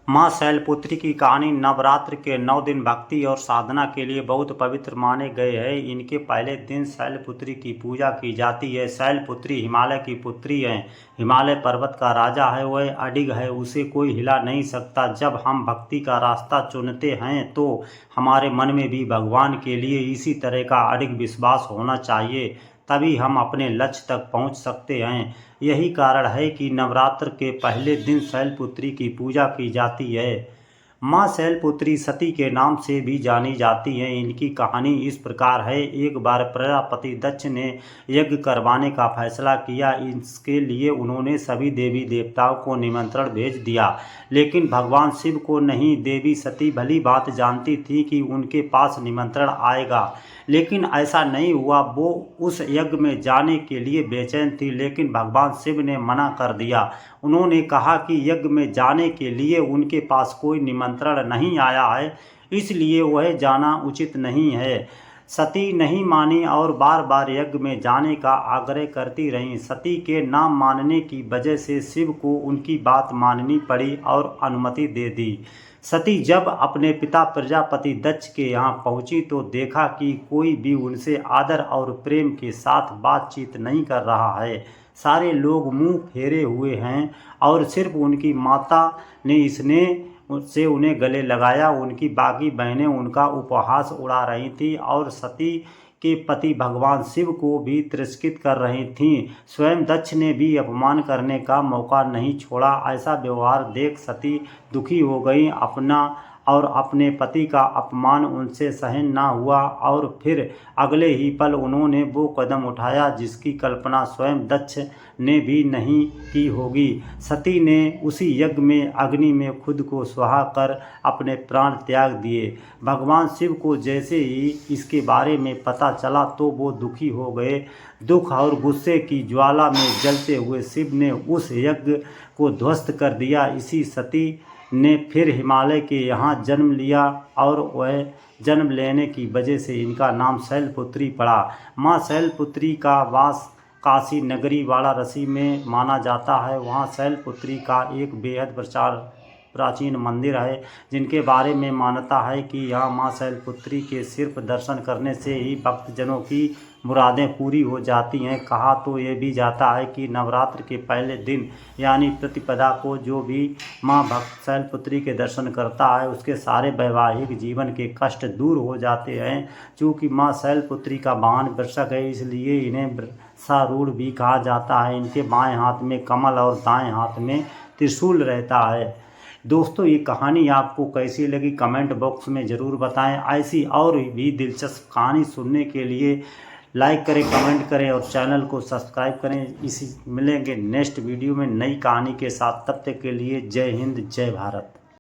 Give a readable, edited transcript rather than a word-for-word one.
माँ शैलपुत्री की कहानी नवरात्र के 9 दिन भक्ति और साधना के लिए बहुत पवित्र माने गए हैं। इनके पहले दिन शैलपुत्री की पूजा की जाती है। शैलपुत्री हिमालय की पुत्री है, हिमालय पर्वत का राजा है, वह अडिग है, उसे कोई हिला नहीं सकता। जब हम भक्ति का रास्ता चुनते हैं तो हमारे मन में भी भगवान के लिए इसी तरह का अडिग विश्वास होना चाहिए, तभी हम अपने लक्ष्य तक पहुंच सकते हैं। यही कारण है कि नवरात्र के पहले दिन शैलपुत्री की पूजा की जाती है। माँ शैलपुत्री सती के नाम से भी जानी जाती हैं। इनकी कहानी इस प्रकार है। एक बार प्रजापति दक्ष ने यज्ञ करवाने का फैसला किया। इसके लिए उन्होंने सभी देवी देवताओं को निमंत्रण भेज दिया, लेकिन भगवान शिव को नहीं। देवी सती भली बात जानती थी कि उनके पास निमंत्रण आएगा, लेकिन ऐसा नहीं हुआ। वो उस यज्ञ में जाने के लिए बेचैन थी, लेकिन भगवान शिव ने मना कर दिया। उन्होंने कहा कि यज्ञ में जाने के लिए उनके पास कोई निमंत्रण नहीं आया है, इसलिए वह जाना उचित नहीं है। सती नहीं मानी और बार बार यज्ञ में जाने का आग्रह करती रहीं। सती के ना मानने की वजह से शिव को उनकी बात माननी पड़ी और अनुमति दे दी। सती जब अपने पिता प्रजापति दक्ष के यहाँ पहुंची तो देखा कि कोई भी उनसे आदर और प्रेम के साथ बातचीत नहीं कर रहा है। सारे लोग मुंह फेरे हुए हैं और सिर्फ उनकी माता ने से उन्हें गले लगाया। उनकी बाकी बहनें उनका उपहास उड़ा रही थीं और सती के पति भगवान शिव को भी तिरस्कृत कर रही थीं। स्वयं दक्ष ने भी अपमान करने का मौका नहीं छोड़ा। ऐसा व्यवहार देख सती दुखी हो गई। अपने पति का अपमान उनसे सहन ना हुआ और फिर अगले ही पल उन्होंने वो कदम उठाया जिसकी कल्पना स्वयं दक्ष ने भी नहीं की होगी। सती ने उसी यज्ञ में अग्नि में खुद को सुहा कर अपने प्राण त्याग दिए। भगवान शिव को जैसे ही इसके बारे में पता चला तो वो दुखी हो गए। दुख और गुस्से की ज्वाला में जलते हुए शिव ने उस यज्ञ को ध्वस्त कर दिया। इसी सती ने फिर हिमालय के यहाँ जन्म लिया और वह जन्म लेने की वजह से इनका नाम शैलपुत्री पड़ा। माँ शैलपुत्री का वास काशी नगरी वाराणसी में माना जाता है। वहाँ शैलपुत्री का एक बेहद प्राचीन मंदिर है, जिनके बारे में मान्यता है कि यहाँ माँ शैलपुत्री के सिर्फ दर्शन करने से ही भक्तजनों की मुरादें पूरी हो जाती हैं। कहा तो ये भी जाता है कि नवरात्र के पहले दिन यानी प्रतिपदा को जो भी माँ भक्त शैलपुत्री के दर्शन करता है उसके सारे वैवाहिक जीवन के कष्ट दूर हो जाते हैं। चूँकि माँ शैलपुत्री का वाहन वृषक है, इसलिए इन्हें वृषारूढ़ भी कहा जाता है। इनके बाएं हाथ में कमल और दाएं हाथ में त्रिशूल रहता है। दोस्तों, ये कहानी आपको कैसी लगी कमेंट बॉक्स में ज़रूर बताएं। ऐसी और भी दिलचस्प कहानी सुनने के लिए लाइक करें, कमेंट करें और चैनल को सब्सक्राइब करें। मिलेंगे नेक्स्ट वीडियो में नई कहानी के साथ। तब तक के लिए जय हिंद, जय भारत।